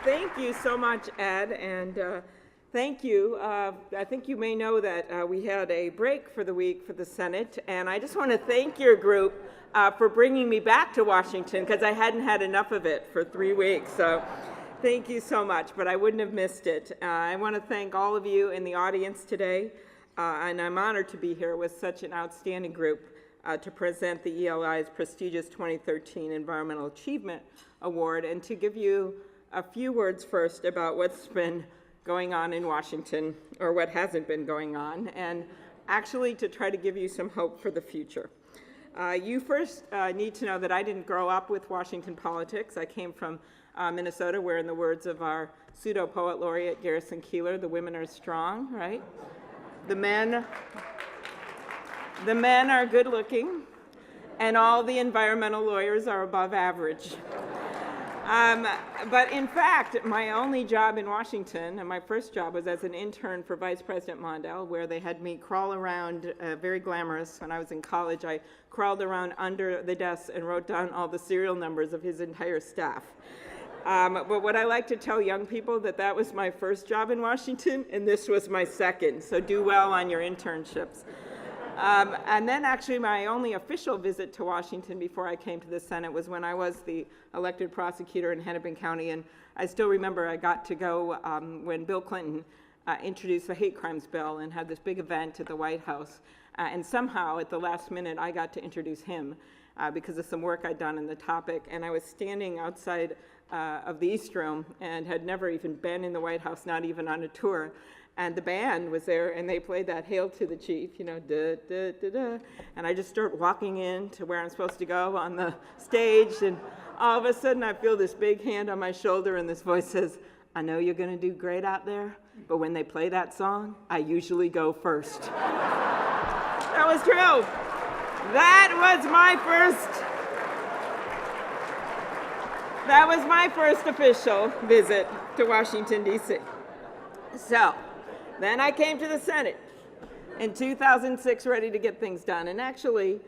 Thank you so much, Ed, and thank you. I think you may know that we had a break for the week for the Senate, and I just want to thank your group for bringing me back to Washington, because I hadn't had enough of it for 3 weeks. So thank you so much, but I wouldn't have missed it. I want to thank all of you in the audience today, and I'm honored to be here with such an outstanding group to present the ELI's prestigious 2013 Environmental Achievement Award, and to give you a few words first about what's been going on in Washington, or what hasn't been going on, and actually to try to give you some hope for the future. You first need to know that I didn't grow up with Washington politics. I came from Minnesota, where, in the words of our pseudo-poet laureate Garrison Keillor, the women are strong, right? The men are good looking, and all the environmental lawyers are above average. But in fact, my only job in Washington, and my first job, was as an intern for Vice President Mondale, where they had me crawl around, very glamorous. When I was in college, I crawled around under the desk and wrote down all the serial numbers of his entire staff. But what I like to tell young people, that was my first job in Washington, and this was my second, so do well on your internships. And then actually my only official visit to Washington before I came to the Senate was when I was the elected prosecutor in Hennepin County, and I still remember I got to go when Bill Clinton introduced the hate crimes bill and had this big event at the White House, and somehow at the last minute I got to introduce him because of some work I'd done on the topic, and I was standing outside of the East Room and had never even been in the White House, not even on a tour. And the band was there, and they played that Hail to the Chief, you know, da, da, da, da. And I just start walking in to where I'm supposed to go on the stage, and all of a sudden I feel this big hand on my shoulder, and this voice says, "I know you're going to do great out there, but when they play that song, I usually go first." That was true. That was my first official visit to Washington, D.C. So then I came to the Senate in 2006, ready to get things done. And actually,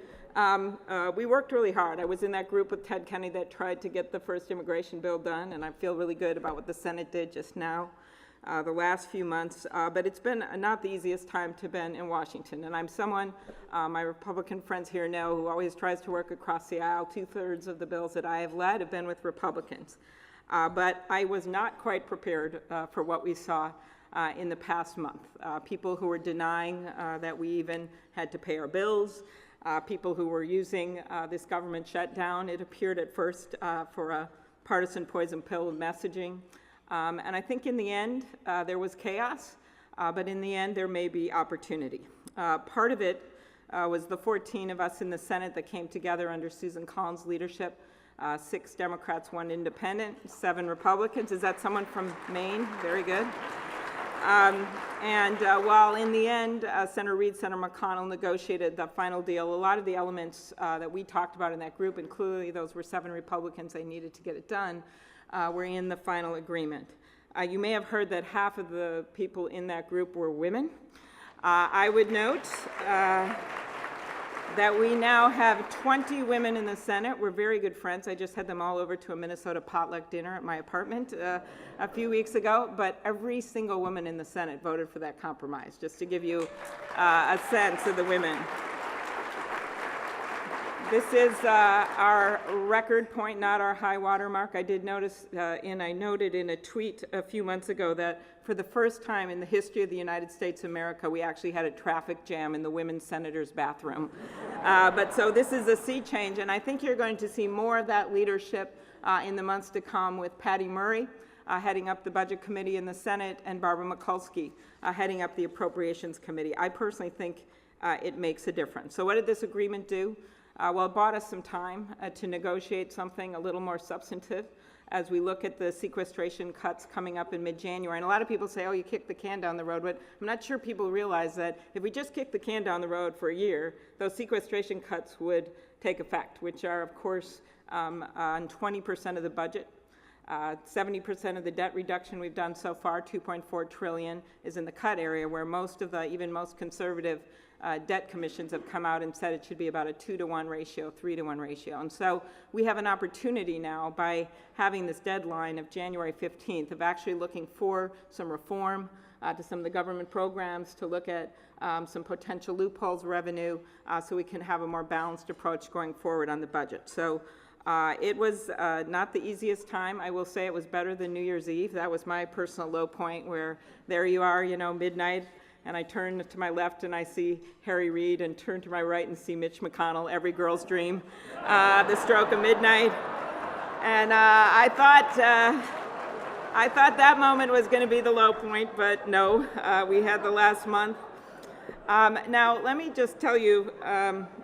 we worked really hard. I was in that group with Ted Kennedy that tried to get the first immigration bill done, and I feel really good about what the Senate did just now, the last few months. But it's been not the easiest time to be in Washington. And I'm someone, my Republican friends here know, who always tries to work across the aisle. 2/3 of the bills that I have led have been with Republicans. But I was not quite prepared for what we saw in the past month. People who were denying that we even had to pay our bills, people who were using this government shutdown, it appeared at first, for a partisan poison pill of messaging. And I think in the end, there was chaos, but in the end, there may be opportunity. Part of it was the 14 of us in the Senate that came together under Susan Collins' leadership. 6 Democrats, 1 independent, 7 Republicans. Is that someone from Maine? Very good. While in the end, Senator Reid, Senator McConnell negotiated the final deal, a lot of the elements that we talked about in that group, and clearly those were 7 Republicans, they needed to get it done, were in the final agreement. You may have heard that half of the people in that group were women. I would note that we now have 20 women in the Senate. We're very good friends. I just had them all over to a Minnesota potluck dinner at my apartment a few weeks ago, but every single woman in the Senate voted for that compromise, just to give you a sense of the women. This is our record point, not our high water mark. I did notice, and I noted in a tweet a few months ago, that for the first time in the history of the United States of America, we actually had a traffic jam in the women's senator's bathroom. But so this is a sea change, and I think you're going to see more of that leadership in the months to come, with Patty Murray heading up the Budget Committee in the Senate, and Barbara Mikulski heading up the Appropriations Committee. I personally think it makes a difference. So what did this agreement do? Well, it bought us some time to negotiate something a little more substantive as we look at the sequestration cuts coming up in mid-January. And a lot of people say, oh, you kicked the can down the road, but I'm not sure people realize that if we just kicked the can down the road for a year, those sequestration cuts would take effect, which are, of course, on 20% of the budget. 70% of the debt reduction we've done so far, $2.4 trillion, is in the cut area, where most of the, even most conservative debt commissions have come out and said it should be about a 2-to-1 ratio, 3-to-1 ratio. And so we have an opportunity now by having this deadline of January 15th of actually looking for some reform to some of the government programs, to look at some potential loopholes revenue, so we can have a more balanced approach going forward on the budget. So it was not the easiest time. I will say it was better than New Year's Eve. That was my personal low point, where there you are, midnight, and I turn to my left and I see Harry Reid, and turn to my right and see Mitch McConnell, every girl's dream, the stroke of midnight. And I thought that moment was going to be the low point, but no, we had the last month. Now, let me just tell you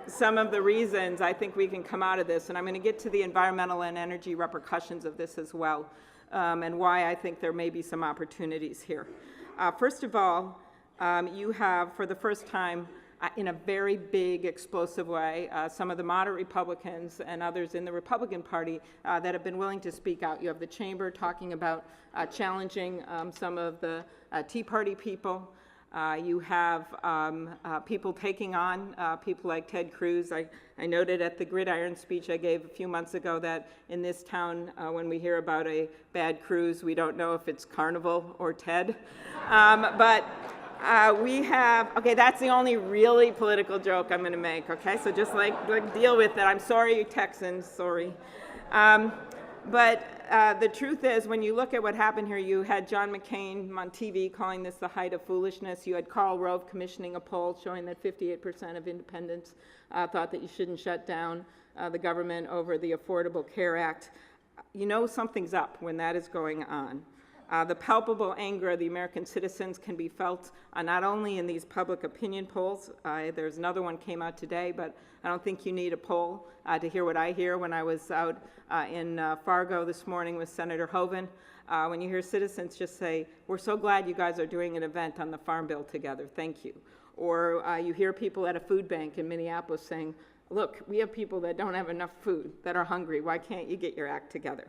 some of the reasons I think we can come out of this, and I'm going to get to the environmental and energy repercussions of this as well, and why I think there may be some opportunities here. First of all, you have, for the first time, in a very big, explosive way, some of the moderate Republicans and others in the Republican Party that have been willing to speak out. You have the chamber talking about challenging some of the Tea Party people. You have people taking on people like Ted Cruz. I noted at the Gridiron speech I gave a few months ago that in this town, when we hear about a bad cruise, we don't know if it's Carnival or Ted. But we have, okay, that's the only really political joke I'm going to make, okay? So just like deal with it. I'm sorry, you Texans, sorry. But the truth is, when you look at what happened here, you had John McCain on TV calling this the height of foolishness. You had Karl Rove commissioning a poll showing that 58% of independents thought that you shouldn't shut down the government over the Affordable Care Act. You know something's up when that is going on. The palpable anger of the American citizens can be felt not only in these public opinion polls. There's another one came out today, but I don't think you need a poll to hear what I hear when I was out in Fargo this morning with Senator Hoeven. When you hear citizens just say, we're so glad you guys are doing an event on the Farm Bill together, thank you. Or you hear people at a food bank in Minneapolis saying, look, we have people that don't have enough food, that are hungry, why can't you get your act together?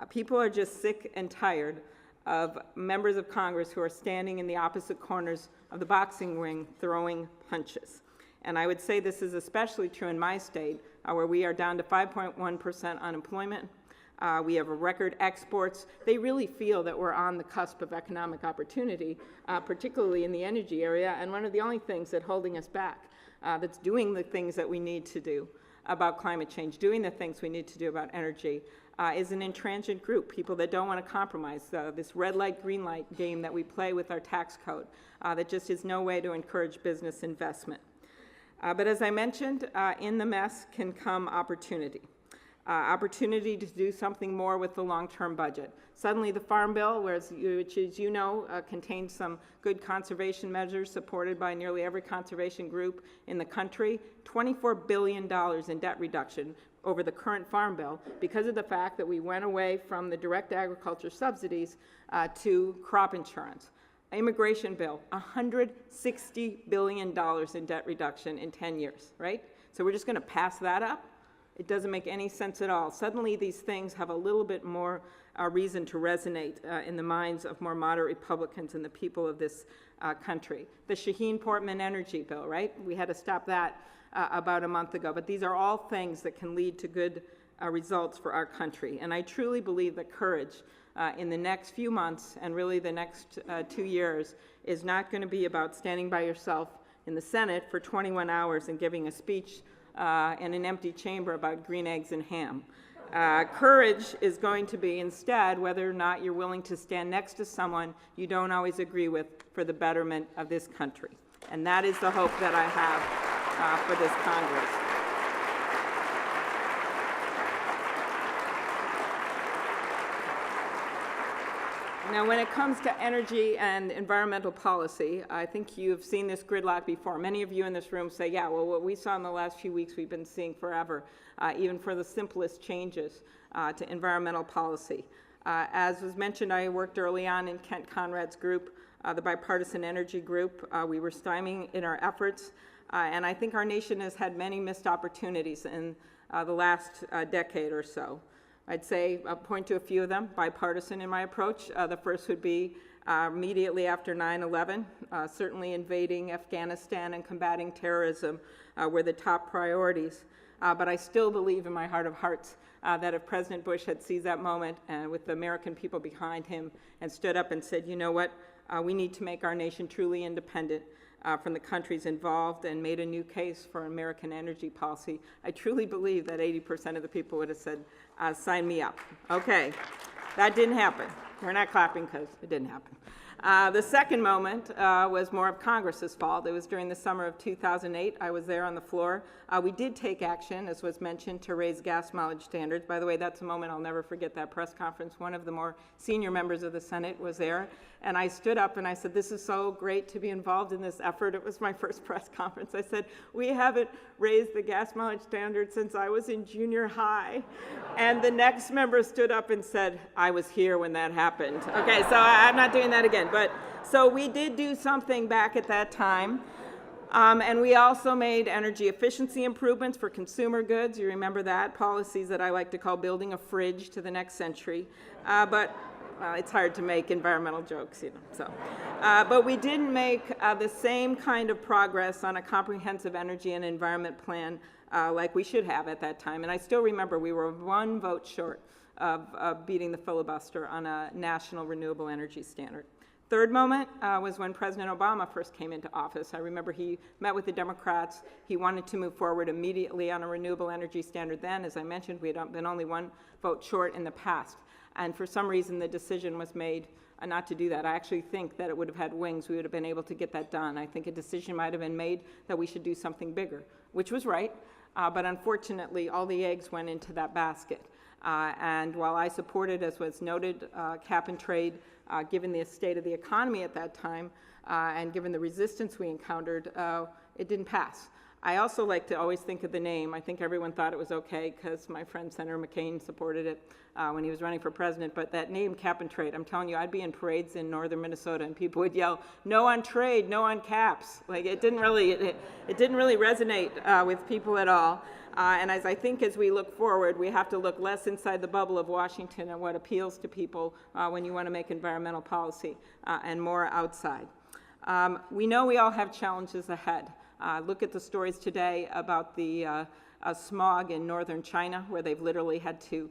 People are just sick and tired of members of Congress who are standing in the opposite corners of the boxing ring throwing punches. And I would say this is especially true in my state, where we are down to 5.1% unemployment. We have a record exports. They really feel that we're on the cusp of economic opportunity, particularly in the energy area, and one of the only things that's holding us back, that's doing the things that we need to do about climate change, doing the things we need to do about energy, is an intransigent group, people that don't want to compromise, this red light, green light game that we play with our tax code, that just is no way to encourage business investment. But as I mentioned, in the mess can come opportunity. Opportunity to do something more with the long-term budget. Suddenly the Farm Bill, which as you know, contains some good conservation measures supported by nearly every conservation group in the country, $24 billion in debt reduction over the current Farm Bill because of the fact that we went away from the direct agriculture subsidies to crop insurance. Immigration bill, $160 billion in debt reduction in 10 years, right? So we're just going to pass that up? It doesn't make any sense at all. Suddenly these things have a little bit more reason to resonate in the minds of more moderate Republicans and the people of this country. The Shaheen-Portman energy bill, right? We had to stop that about a month ago. But these are all things that can lead to good results for our country. And I truly believe that courage in the next few months and really the next 2 years is not going to be about standing by yourself in the Senate for 21 hours and giving a speech in an empty chamber about green eggs and ham. Courage is going to be instead whether or not you're willing to stand next to someone you don't always agree with for the betterment of this country. And that is the hope that I have for this Congress. Now, when it comes to energy and environmental policy, I think you've seen this gridlock before. Many of you in this room say, yeah, well, what we saw in the last few weeks we've been seeing forever, even for the simplest changes to environmental policy. As was mentioned, I worked early on in Kent Conrad's group, the Bipartisan Energy Group. We were stymieing in our efforts, and I think our nation has had many missed opportunities in the last decade or so. I'd say, I'll point to a few of them, bipartisan in my approach. The first would be immediately after 9/11. Certainly invading Afghanistan and combating terrorism were the top priorities. But I still believe in my heart of hearts that if President Bush had seized that moment with the American people behind him and stood up and said, you know what, we need to make our nation truly independent from the countries involved, and made a new case for American energy policy, I truly believe that 80% of the people would have said, sign me up. Okay, that didn't happen. We're not clapping because it didn't happen. The second moment was more of Congress's fault. It was during the summer of 2008. I was there on the floor. We did take action, as was mentioned, to raise gas mileage standards. By the way, that's a moment I'll never forget, that press conference. One of the more senior members of the Senate was there, and I stood up and I said, this is so great to be involved in this effort. It was my first press conference. I said, we haven't raised the gas mileage standard since I was in junior high. And the next member stood up and said, I was here when that happened. Okay, so I'm not doing that again. But so we did do something back at that time. And we also made energy efficiency improvements for consumer goods. You remember that? Policies that I like to call building a fridge to the next century. But it's hard to make environmental jokes, you know. So, but we didn't make the same kind of progress on a comprehensive energy and environment plan like we should have at that time. And I still remember we were one vote short of beating the filibuster on a national renewable energy standard. Third moment was when President Obama first came into office. I remember he met with the Democrats. He wanted to move forward immediately on a renewable energy standard then. As I mentioned, we had been only one vote short in the past. And for some reason, the decision was made not to do that. I actually think that it would have had wings. We would have been able to get that done. I think a decision might have been made that we should do something bigger, which was right. But unfortunately, all the eggs went into that basket. And while I supported, as was noted, cap and trade, given the state of the economy at that time and given the resistance we encountered, it didn't pass. I also like to always think of the name. I think everyone thought it was okay because my friend Senator McCain supported it when he was running for president. But that name, cap and trade, I'm telling you, I'd be in parades in northern Minnesota and people would yell, no on trade, no on caps. Like it didn't really resonate with people at all. And as I think as we look forward, we have to look less inside the bubble of Washington and what appeals to people when you want to make environmental policy and more outside. We know we all have challenges ahead. Look at the stories today about the smog in northern China, where they've literally had to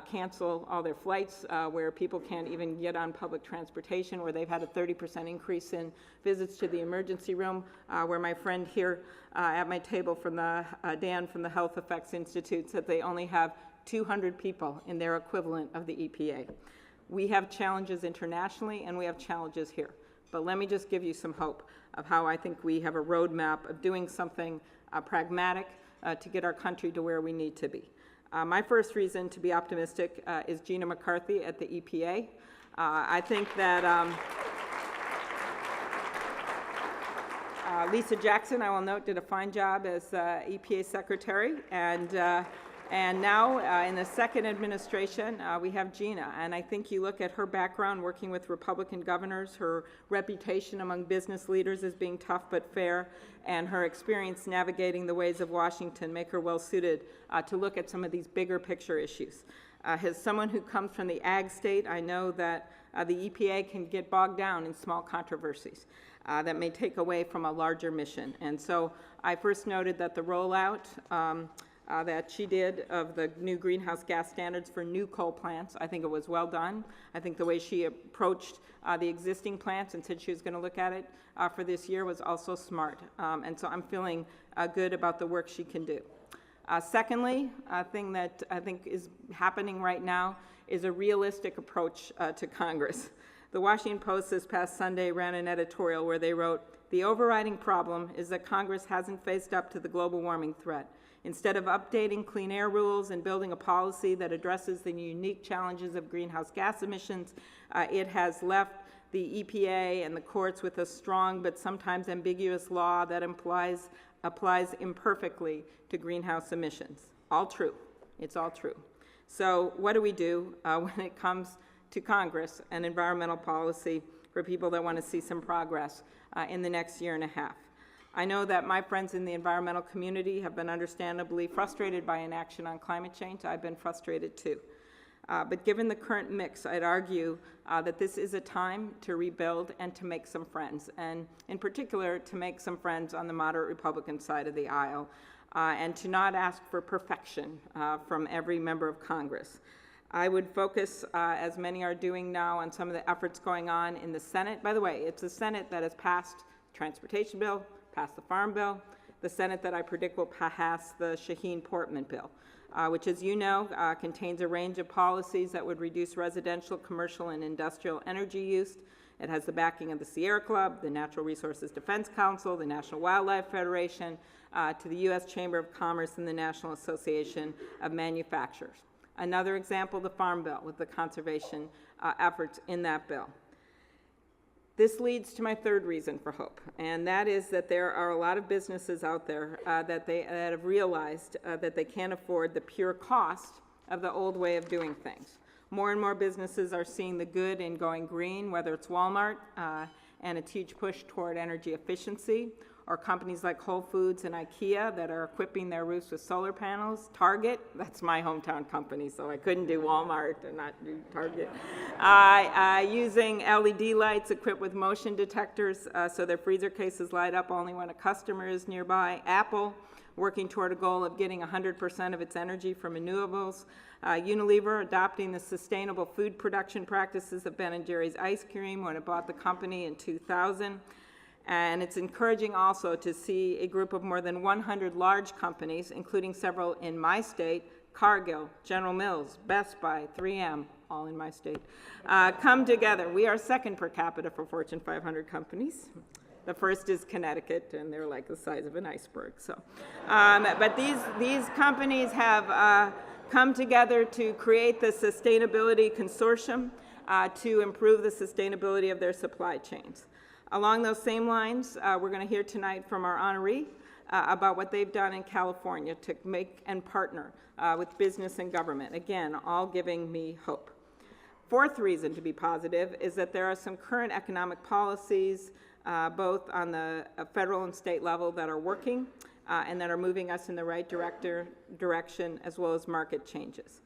cancel all their flights, where people can't even get on public transportation, where they've had a 30% increase in visits to the emergency room, where my friend here at my table from the Dan from the Health Effects Institute said they only have 200 people in their equivalent of the EPA. We have challenges internationally and we have challenges here. But let me just give you some hope of how I think we have a roadmap of doing something pragmatic to get our country to where we need to be. My first reason to be optimistic is Gina McCarthy at the EPA. I think that Lisa Jackson, I will note, did a fine job as EPA secretary, and now in the second administration, we have Gina, and I think you look at her background working with Republican governors, her reputation among business leaders as being tough but fair, and her experience navigating the ways of Washington make her well suited to look at some of these bigger picture issues. As someone who comes from the ag state, I know that the EPA can get bogged down in small controversies that may take away from a larger mission. And so I first noted that the rollout that she did of the new greenhouse gas standards for new coal plants, I think it was well done. I think the way she approached the existing plants and said she was going to look at it for this year was also smart. And so I'm feeling good about the work she can do. Secondly, a thing that I think is happening right now is a realistic approach to Congress. The Washington Post this past Sunday ran an editorial where they wrote, "The overriding problem is that Congress hasn't faced up to the global warming threat. Instead of updating clean air rules and building a policy that addresses the unique challenges of greenhouse gas emissions, it has left the EPA and the courts with a strong but sometimes ambiguous law that applies imperfectly to greenhouse emissions." All true. It's all true. So what do we do when it comes to Congress and environmental policy for people that want to see some progress in the next year and a half? I know that my friends in the environmental community have been understandably frustrated by inaction on climate change. I've been frustrated too. But given the current mix, I'd argue that this is a time to rebuild and to make some friends, and in particular, to make some friends on the moderate Republican side of the aisle, and to not ask for perfection from every member of Congress. I would focus, as many are doing now, on some of the efforts going on in the Senate. By the way, it's the Senate that has passed the transportation bill, passed the farm bill, the Senate that I predict will pass the Shaheen-Portman bill, which, as you know, contains a range of policies that would reduce residential, commercial, and industrial energy use. It has the backing of the Sierra Club, the Natural Resources Defense Council, the National Wildlife Federation, to the U.S. Chamber of Commerce and the National Association of Manufacturers. Another example, the Farm Bill, with the conservation efforts in that bill. This leads to my third reason for hope, and that is that there are a lot of businesses out there that have realized that they can't afford the pure cost of the old way of doing things. More and more businesses are seeing the good in going green, whether it's Walmart and its huge push toward energy efficiency, or companies like Whole Foods and IKEA that are equipping their roofs with solar panels. Target, that's my hometown company, so I couldn't do Walmart and not do Target. Using LED lights equipped with motion detectors so their freezer cases light up only when a customer is nearby. Apple, working toward a goal of getting 100% of its energy from renewables. Unilever, adopting the sustainable food production practices of Ben & Jerry's ice cream when it bought the company in 2000. And it's encouraging also to see a group of more than 100 large companies, including several in my state, Cargill, General Mills, Best Buy, 3M, all in my state, come together. We are second per capita for Fortune 500 companies. The first is Connecticut, and they're like the size of an iceberg. So, but these companies have come together to create the Sustainability Consortium to improve the sustainability of their supply chains. Along those same lines, we're going to hear tonight from our honoree about what they've done in California to make and partner with business and government. Again, all giving me hope. Fourth reason to be positive is that there are some current economic policies, both on the federal and state level, that are working and that are moving us in the right direction, as well as market changes.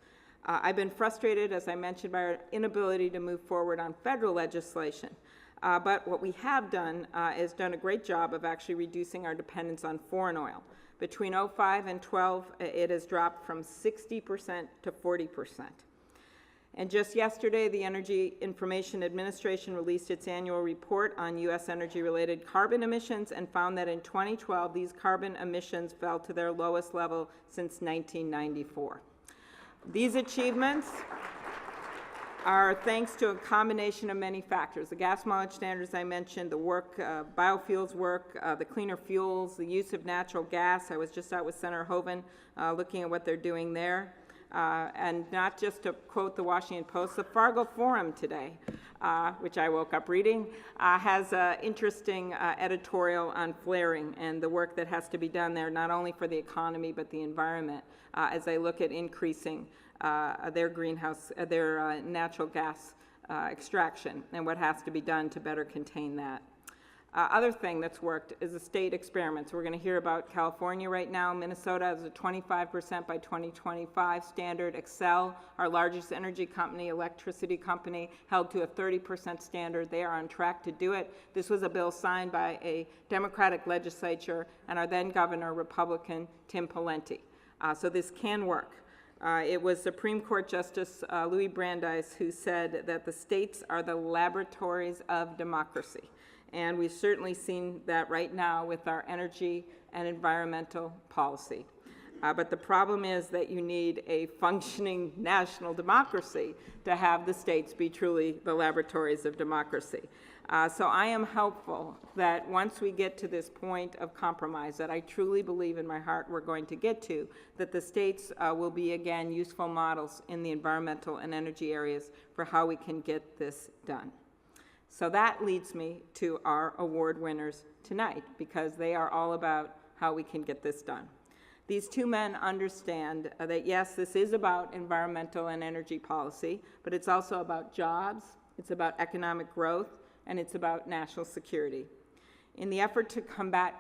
I've been frustrated, as I mentioned, by our inability to move forward on federal legislation. But what we have done is done a great job of actually reducing our dependence on foreign oil. Between 2005 and 2012, it has dropped from 60% to 40%. And just yesterday, the Energy Information Administration released its annual report on U.S. energy-related carbon emissions and found that in 2012, these carbon emissions fell to their lowest level since 1994. These achievements are thanks to a combination of many factors. The gas mileage standards I mentioned, the work, biofuels work, the cleaner fuels, the use of natural gas. I was just out with Senator Hoeven looking at what they're doing there. And not just to quote the Washington Post, the Fargo Forum today, which I woke up reading, has an interesting editorial on flaring and the work that has to be done there, not only for the economy but the environment, as they look at increasing their natural gas extraction and what has to be done to better contain that. Other thing that's worked is the state experiments. We're going to hear about California right now. Minnesota has a 25% by 2025 standard. Xcel, our largest energy company, electricity company, held to a 30% standard. They are on track to do it. This was a bill signed by a Democratic legislature and our then governor, Republican Tim Pawlenty. So this can work. It was Supreme Court Justice Louis Brandeis who said that the states are the laboratories of democracy. And we've certainly seen that right now with our energy and environmental policy. But the problem is that you need a functioning national democracy to have the states be truly the laboratories of democracy. So I am hopeful that once we get to this point of compromise, that I truly believe in my heart we're going to get to, that the states will be again useful models in the environmental and energy areas for how we can get this done. So that leads me to our award winners tonight, because they are all about how we can get this done. These two men understand that yes, this is about environmental and energy policy, but it's also about jobs, it's about economic growth, and it's about national security. In the effort to combat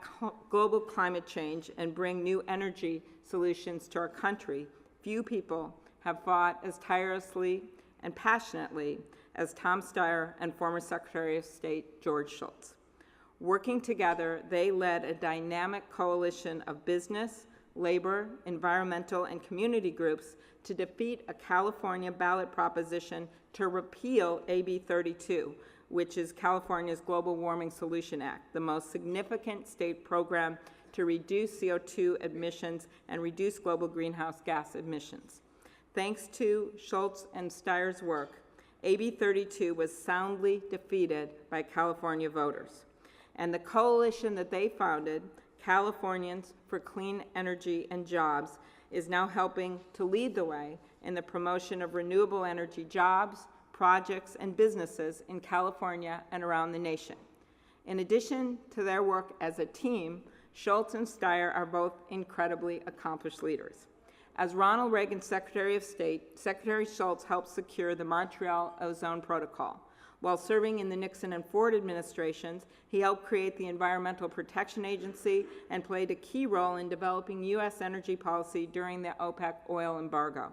global climate change and bring new energy solutions to our country, few people have fought as tirelessly and passionately as Tom Steyer and former Secretary of State George Shultz. Working together, they led a dynamic coalition of business, labor, environmental, and community groups to defeat a California ballot proposition to repeal AB 32, which is California's Global Warming Solution Act, the most significant state program to reduce CO2 emissions and reduce global greenhouse gas emissions. Thanks to Shultz and Steyer's work, AB 32 was soundly defeated by California voters. And the coalition that they founded, Californians for Clean Energy and Jobs, is now helping to lead the way in the promotion of renewable energy jobs, projects, and businesses in California and around the nation. In addition to their work as a team, Shultz and Steyer are both incredibly accomplished leaders. As Ronald Reagan's Secretary of State, Secretary Shultz helped secure the Montreal Ozone Protocol. While serving in the Nixon and Ford administrations, he helped create the Environmental Protection Agency and played a key role in developing U.S. energy policy during the OPEC oil embargo.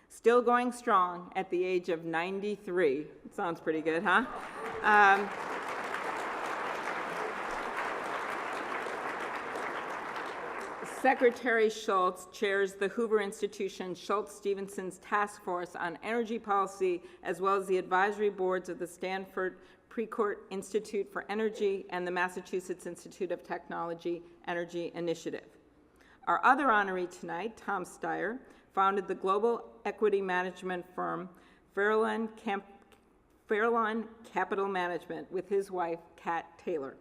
Still going strong at the age of 93. Sounds pretty good, huh? Secretary Shultz chairs the Hoover Institution Schultz-Stevenson's Task Force on Energy Policy, as well as the advisory boards of the Stanford Precourt Institute for Energy and the Massachusetts Institute of Technology Energy Initiative. Our other honoree tonight, Tom Steyer, founded the global equity management firm Fairlawn Capital Management with his wife, Kat Taylor.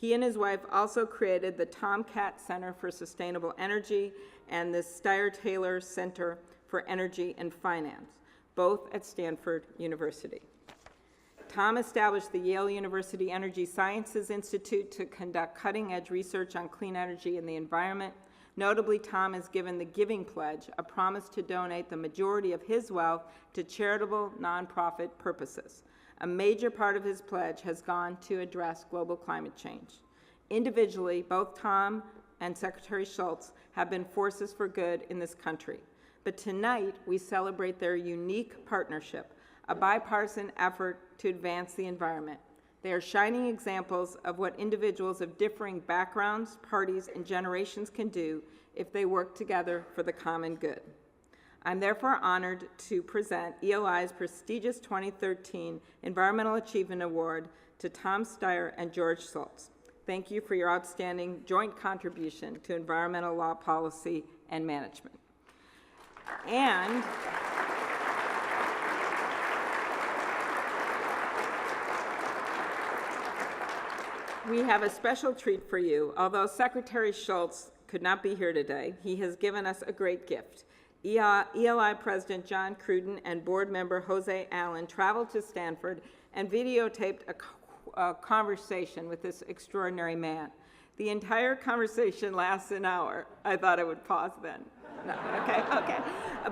He and his wife also created the Tomcat Center for Sustainable Energy and the Steyer-Taylor Center for Energy and Finance, both at Stanford University. Tom established the Yale University Energy Sciences Institute to conduct cutting-edge research on clean energy and the environment. Notably, Tom has given the Giving Pledge, a promise to donate the majority of his wealth to charitable nonprofit purposes. A major part of his pledge has gone to address global climate change. Individually, both Tom and Secretary Shultz have been forces for good in this country. But tonight, we celebrate their unique partnership, a bipartisan effort to advance the environment. They are shining examples of what individuals of differing backgrounds, parties, and generations can do if they work together for the common good. I'm therefore honored to present ELI's prestigious 2013 Environmental Achievement Award to Tom Steyer and George Shultz. Thank you for your outstanding joint contribution to environmental law policy and management. And we have a special treat for you. Although Secretary Shultz could not be here today, he has given us a great gift. ELI President John Cruden and board member Jose Allen traveled to Stanford and videotaped a conversation with this extraordinary man. The entire conversation lasts an hour. I thought I would pause then. No, okay.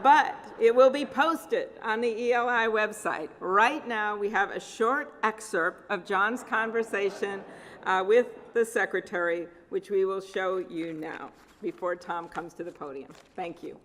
But it will be posted on the ELI website. Right now, we have a short excerpt of John's conversation with the secretary, which we will show you now before Tom comes to the podium. Thank you.